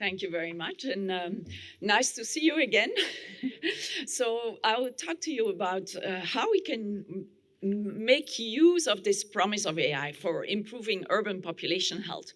Thank you very much, and nice to see you again. So I will talk to you about how we can make use of this promise of AI for improving urban population health.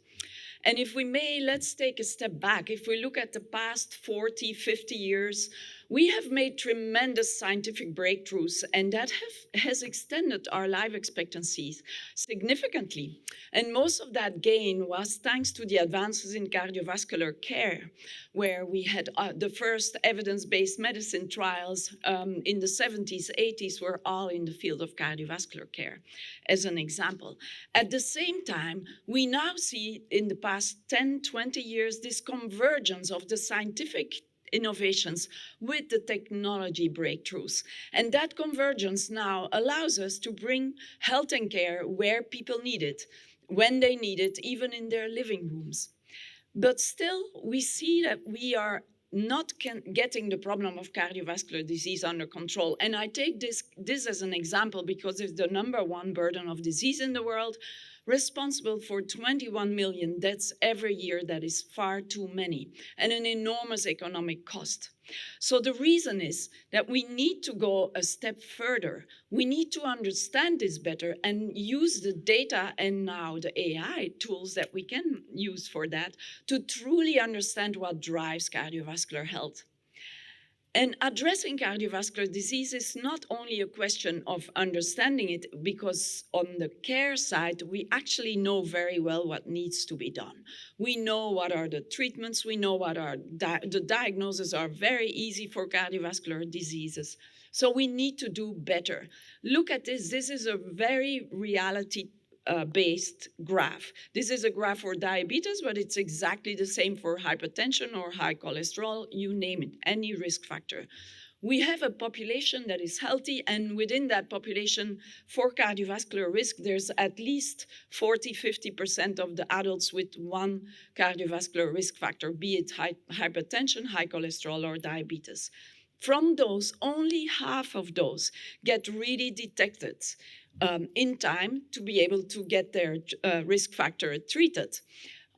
And if we may, let's take a step back. If we look at the past 40, 50 years, we have made tremendous scientific breakthroughs, and that has extended our life expectancies significantly. And most of that gain was thanks to the advances in cardiovascular care, where we had the first evidence-based medicine trials in the 70s, 80s were all in the field of cardiovascular care, as an example. At the same time, we now see in the past 10, 20 years this convergence of the scientific innovations with the technology breakthroughs. And that convergence now allows us to bring health and care where people need it, when they need it, even in their living rooms. But still, we see that we are not getting the problem of cardiovascular disease under control. And I take this as an example because it's the #1 burden of disease in the world, responsible for 21 million deaths every year. That is far too many, and an enormous economic cost. So the reason is that we need to go a step further. We need to understand this better and use the data and now the AI tools that we can use for that to truly understand what drives cardiovascular health. And addressing cardiovascular disease is not only a question of understanding it, because on the care side, we actually know very well what needs to be done. We know what are the treatments, we know what are the diagnoses are very easy for cardiovascular diseases. So we need to do better. Look at this. This is a very reality-based graph. This is a graph for diabetes, but it's exactly the same for hypertension or high cholesterol, you name it, any risk factor. We have a population that is healthy, and within that population, for cardiovascular risk, there's at least 40-50% of the adults with one cardiovascular risk factor, be it hypertension, high cholesterol, or diabetes. From those, only half of those get really detected in time to be able to get their risk factor treated.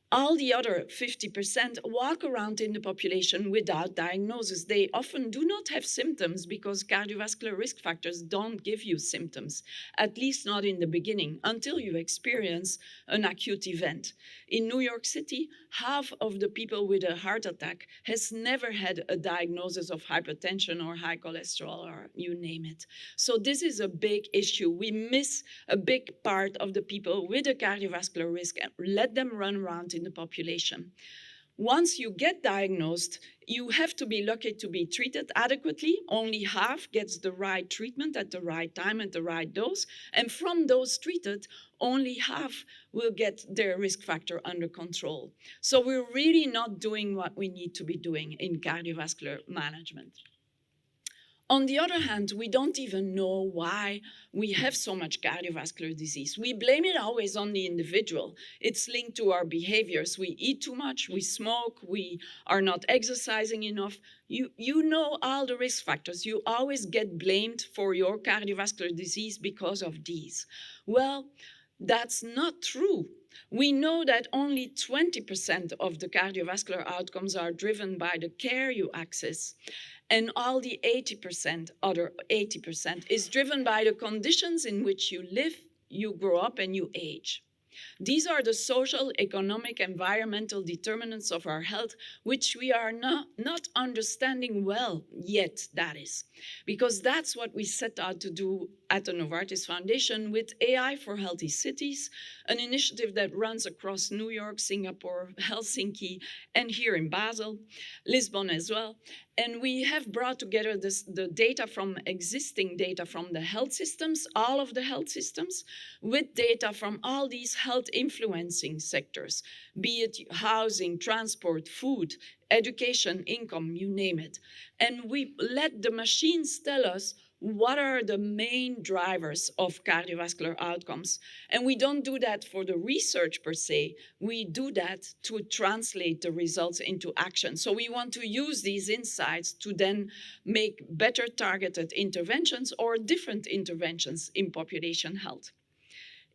All the other 50% walk around in the population without diagnosis. They often do not have symptoms because cardiovascular risk factors don't give you symptoms, at least not in the beginning, until you experience an acute event. In New York City, half of the people with a heart attack has never had a diagnosis of hypertension or high cholesterol or you name it. So this is a big issue. We miss a big part of the people with a cardiovascular risk and let them run around in the population. Once you get diagnosed, you have to be lucky to be treated adequately. Only half gets the right treatment at the right time at the right dose. And from those treated, only half will get their risk factor under control. So we're really not doing what we need to be doing in cardiovascular management. On the other hand, we don't even know why we have so much cardiovascular disease. We blame it always on the individual. It's linked to our behaviors. We eat too much, we smoke, we are not exercising enough. You know all the risk factors. You always get blamed for your cardiovascular disease because of these. Well, that's not true. We know that only 20% of the cardiovascular outcomes are driven by the care you access. And all the 80%, other 80%, is driven by the conditions in which you live, you grow up, and you age. These are the social, economic, environmental determinants of our health, which we are not understanding well yet, that is. Because that's what we set out to do at the Novartis Foundation with AI for Healthy Cities, an initiative that runs across New York, Singapore, Helsinki, and here in Basel, Lisbon as well. And we have brought together the data from existing data from the health systems, all of the health systems, with data from all these health influencing sectors, be it housing, transport, food, education, income, you name it. And we let the machines tell us what are the main drivers of cardiovascular outcomes. And we don't do that for the research per se. We do that to translate the results into action. So we want to use these insights to then make better targeted interventions or different interventions in population health.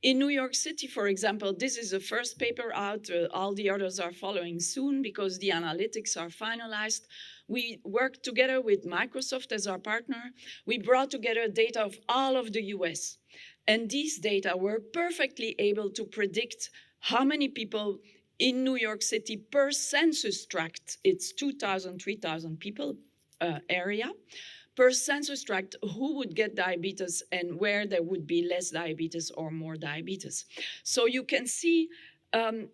In New York City, for example, this is the first paper out. All the others are following soon because the analytics are finalized. We worked together with Microsoft as our partner. We brought together data of all of the US. And these data were perfectly able to predict how many people in New York City per census tract, it's 2,000, 3,000 people area, per census tract, who would get diabetes and where there would be less diabetes or more diabetes. So you can see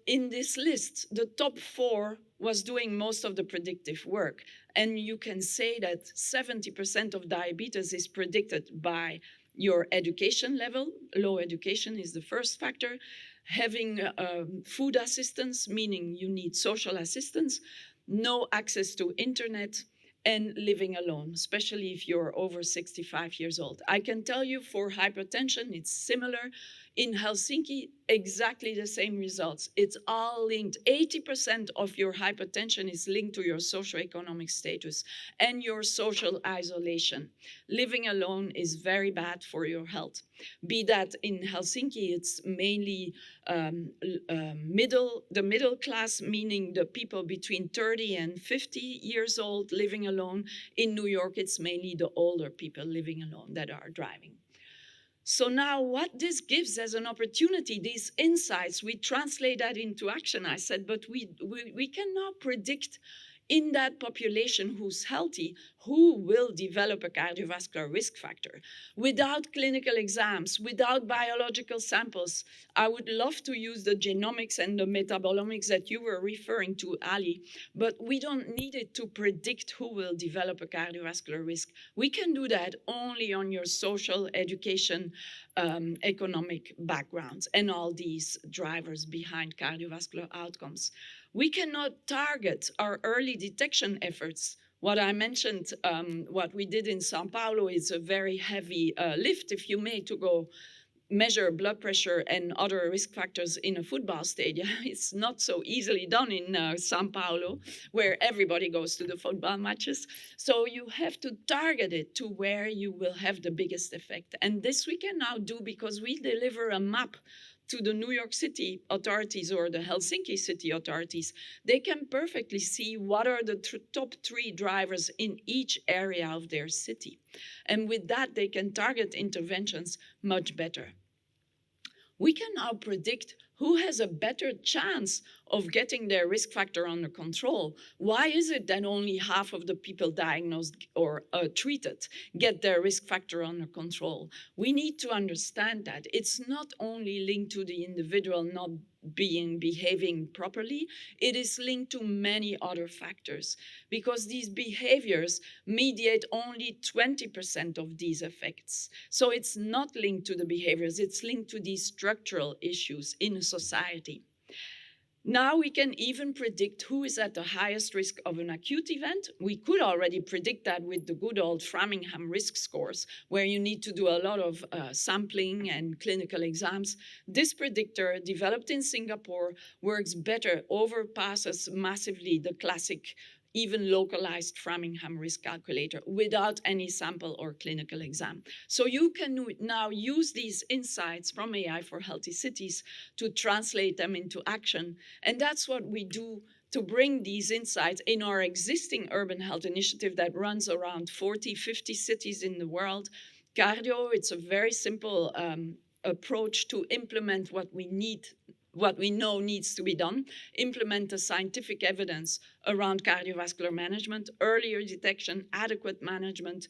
in this list, the top 4 was doing most of the predictive work. And you can say that 70% of diabetes is predicted by your education level. Low education is the first factor. Having food assistance, meaning you need social assistance, no access to internet, and living alone, especially if you're over 65 years old. I can tell you for hypertension, it's similar. In Helsinki, exactly the same results. It's all linked. 80% of your hypertension is linked to your socioeconomic status and your social isolation. Living alone is very bad for your health. Be that in Helsinki, it's mainly the middle class, meaning the people between 30 and 50 years old living alone. In New York, it's mainly the older people living alone that are driving. So now what this gives as an opportunity, these insights, we translate that into action. I said, but we can now predict in that population who's healthy, who will develop a cardiovascular risk factor. Without clinical exams, without biological samples, I would love to use the genomics and the metabolomics that you were referring to, Ali, but we don't need it to predict who will develop a cardiovascular risk. We can do that only on your social, education, economic backgrounds, and all these drivers behind cardiovascular outcomes. We cannot target our early detection efforts. What I mentioned, what we did in Sao Paulo is a very heavy lift, if you may, to go measure blood pressure and other risk factors in a football stadium. It's not so easily done in Sao Paulo, where everybody goes to the football matches. So you have to target it to where you will have the biggest effect. And this we can now do because we deliver a map to the New York City authorities or the Helsinki city authorities. They can perfectly see what are the top 3 drivers in each area of their city. And with that, they can target interventions much better. We can now predict who has a better chance of getting their risk factor under control. Why is it that only half of the people diagnosed or treated get their risk factor under control? We need to understand that. It's not only linked to the individual not behaving properly, it is linked to many other factors because these behaviors mediate only 20% of these effects. So it's not linked to the behaviors, it's linked to these structural issues in a society. Now we can even predict who is at the highest risk of an acute event. We could already predict that with the good old Framingham risk scores, where you need to do a lot of sampling and clinical exams. This predictor, developed in Singapore, works better, overpasses massively the classic, even localized Framingham risk calculator without any sample or clinical exam. So you can now use these insights from AI for Healthy Cities to translate them into action. And that's what we do to bring these insights in our existing urban health initiative that runs around 40, 50 cities in the world. Cardio, it's a very simple approach to implement what we know needs to be done, implement the scientific evidence around cardiovascular management, earlier detection, adequate management,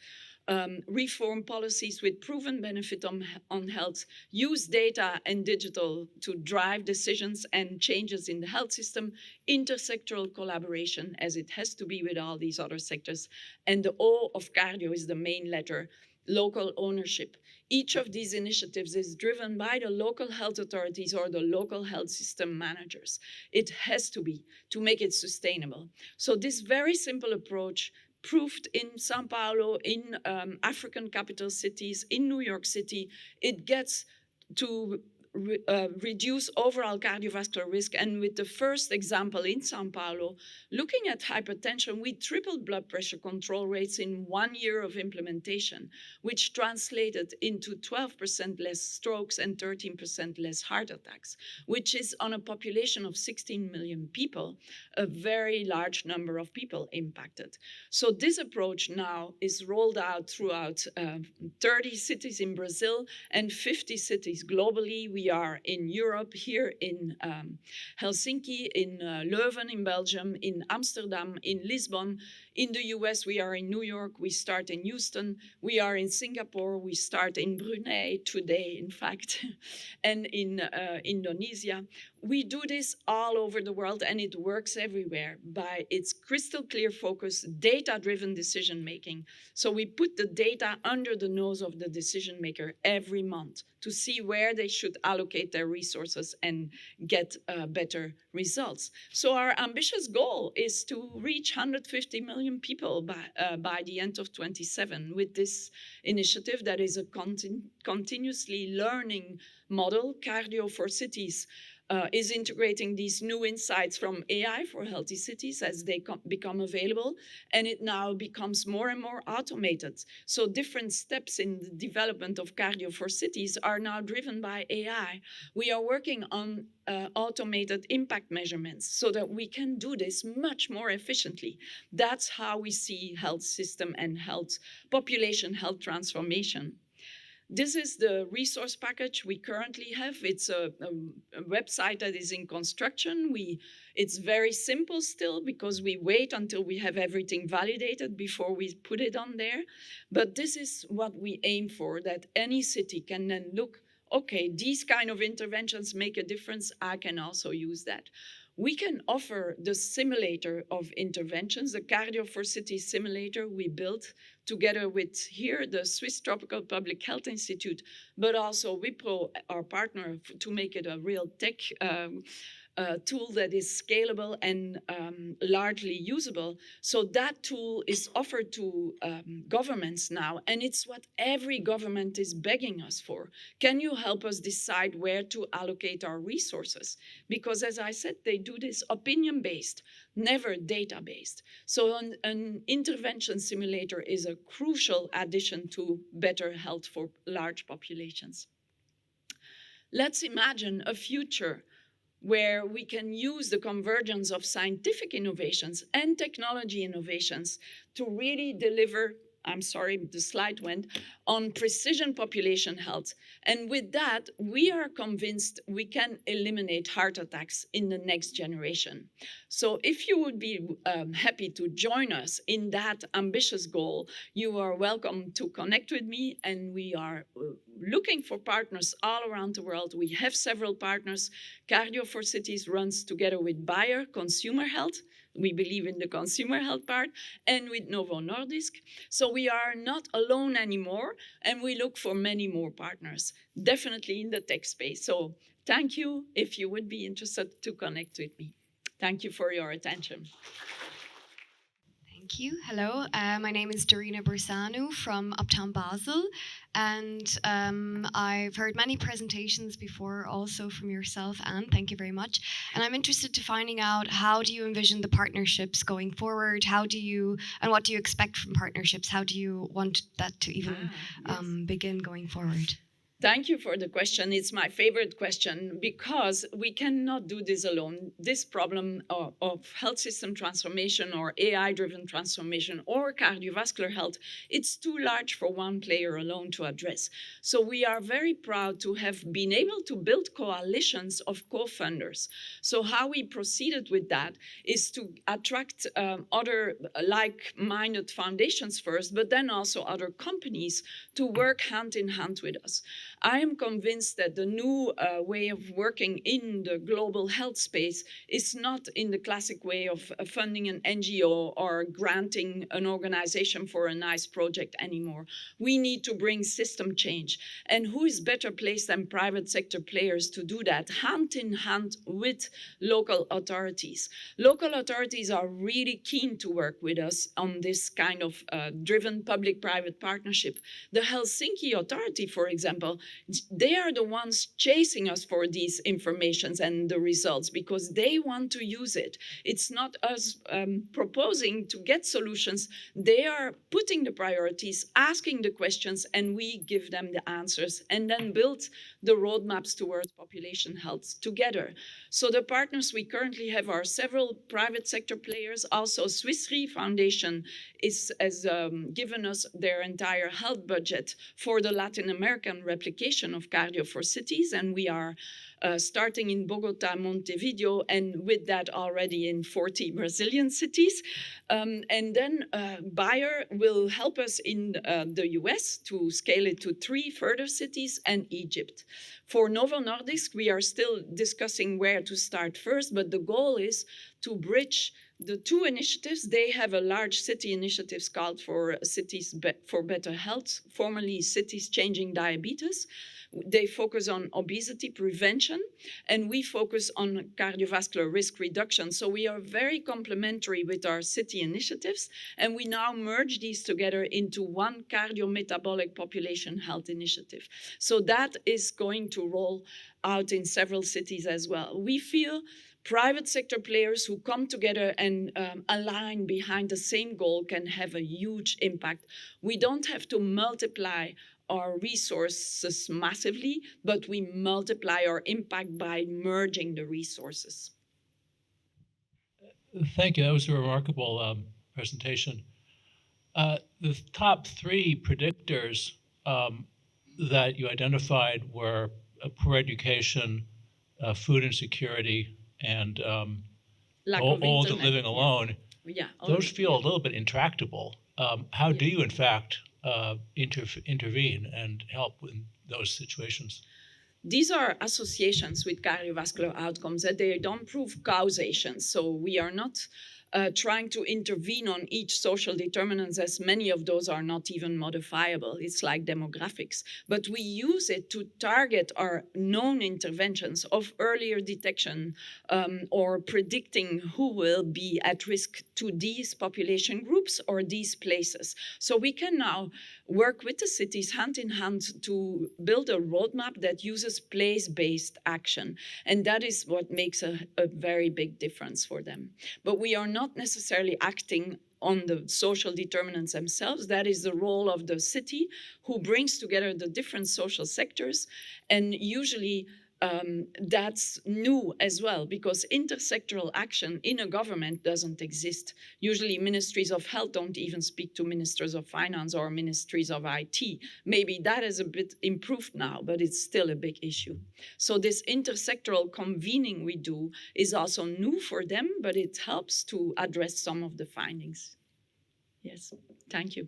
reform policies with proven benefit on health, use data and digital to drive decisions and changes in the health system, intersectoral collaboration, as it has to be with all these other sectors. And the O of cardio is the main letter, local ownership. Each of these initiatives is driven by the local health authorities or the local health system managers. It has to be to make it sustainable. So this very simple approach proved in Sao Paulo, in African capital cities, in New York City, it gets to reduce overall cardiovascular risk. And with the first example in Sao Paulo, looking at hypertension, we tripled blood pressure control rates in 1 year of implementation, which translated into 12% less strokes and 13% less heart attacks, which is on a population of 16 million people, a very large number of people impacted. So this approach now is rolled out throughout 30 cities in Brazil and 50 cities globally. We are in Europe, here in Helsinki, in Leuven in Belgium, in Amsterdam, in Lisbon. In the US, we are in New York, we start in Houston, we are in Singapore, we start in Brunei today, in fact, and in Indonesia. We do this all over the world, and it works everywhere by its crystal clear focus, data-driven decision making. So we put the data under the nose of the decision maker every month to see where they should allocate their resources and get better results. So our ambitious goal is to reach 150 million people by the end of 27 with this initiative that is a continuously learning model. Cardio for Cities is integrating these new insights from AI for healthy cities as they become available, and it now becomes more and more automated. So different steps in the development of Cardio for Cities are now driven by AI. We are working on automated impact measurements so that we can do this much more efficiently. That's how we see health system and population health transformation. This is the resource package we currently have. It's a website that is in construction. It's very simple still because we wait until we have everything validated before we put it on there. But this is what we aim for, that any city can then look, okay, these kind of interventions make a difference. I can also use that. We can offer the simulator of interventions, the Cardio for Cities simulator we built together with here, the Swiss Tropical Public Health Institute, but also Wipro, our partner, to make it a real tech tool that is scalable and largely usable. So that tool is offered to governments now, and it's what every government is begging us for. Can you help us decide where to allocate our resources? Because as I said, they do this opinion-based, never data-based. So an intervention simulator is a crucial addition to better health for large populations. Let's imagine a future where we can use the convergence of scientific innovations and technology innovations to really deliver, I'm sorry, the slide went, on precision population health. And with that, we are convinced we can eliminate heart attacks in the next generation. So if you would be happy to join us in that ambitious goal, you are welcome to connect with me, and we are looking for partners all around the world. We have several partners. Cardio for Cities runs together with Bayer Consumer Health. We believe in the consumer health part, and with Novo Nordisk. So we are not alone anymore, and we look for many more partners, definitely in the tech space. So thank you if you would be interested to connect with me. Thank you for your attention. Thank you. Hello, my name is Darina Bersanu from Uptown Basel, and I've heard many presentations before also from yourself, Anne. Thank you very much. And I'm interested to finding out, how do you envision the partnerships going forward? What do you expect from partnerships? How do you want that to even begin going forward? Thank you for the question. It's my favorite question because we cannot do this alone. This problem of health system transformation or AI-driven transformation or cardiovascular health, it's too large for one player alone to address. So we are very proud to have been able to build coalitions of co-funders. So how we proceeded with that is to attract other like-minded foundations first, but then also other companies to work hand in hand with us. I am convinced that the new way of working in the global health space is not in the classic way of funding an NGO or granting an organization for a nice project anymore. We need to bring system change. And who is better placed than private sector players to do that, hand in hand with local authorities? Local authorities are really keen to work with us on this kind of driven public-private partnership. The Helsinki Authority, for example, they are the ones chasing us for these informations and the results because they want to use it. It's not us proposing to get solutions. They are putting the priorities, asking the questions, and we give them the answers and then build the roadmaps towards population health together. So the partners we currently have are several private sector players. Also, Swiss Re Foundation has given us their entire health budget for the Latin American replication of cardio for cities, and we are starting in Bogota, Montevideo, and with that already in 40 Brazilian cities. And then Bayer will help us in the US to scale it to 3 further cities and Egypt. For Novo Nordisk, we are still discussing where to start first, but the goal is to bridge the 2 initiatives. They have a large city initiative called for Cities for Better Health, formerly Cities Changing Diabetes. They focus on obesity prevention, and we focus on cardiovascular risk reduction. So we are very complementary with our city initiatives, and we now merge these together into one cardiometabolic population health initiative. So that is going to roll out in several cities as well. We feel private sector players who come together and align behind the same goal can have a huge impact. We don't have to multiply our resources massively, but we multiply our impact by merging the resources. Thank you. That was a remarkable presentation. The top 3 predictors that you identified were poor education, food insecurity, and old and living alone. Yeah. Those feel a little bit intractable. How do you, in fact, intervene and help in those situations? These are associations with cardiovascular outcomes that they don't prove causation. So we are not trying to intervene on each social determinants, as many of those are not even modifiable. It's like demographics. But we use it to target our known interventions of earlier detection or predicting who will be at risk to these population groups or these places. So we can now work with the cities hand in hand to build a roadmap that uses place-based action. And that is what makes a very big difference for them. But we are not necessarily acting on the social determinants themselves. That is the role of the city, who brings together the different social sectors. And usually that's new as well, because intersectoral action in a government doesn't exist. Usually ministries of health don't even speak to ministers of finance or ministries of IT. Maybe that is a bit improved now, but it's still a big issue. So this intersectoral convening we do is also new for them, but it helps to address some of the findings. Yes, thank you.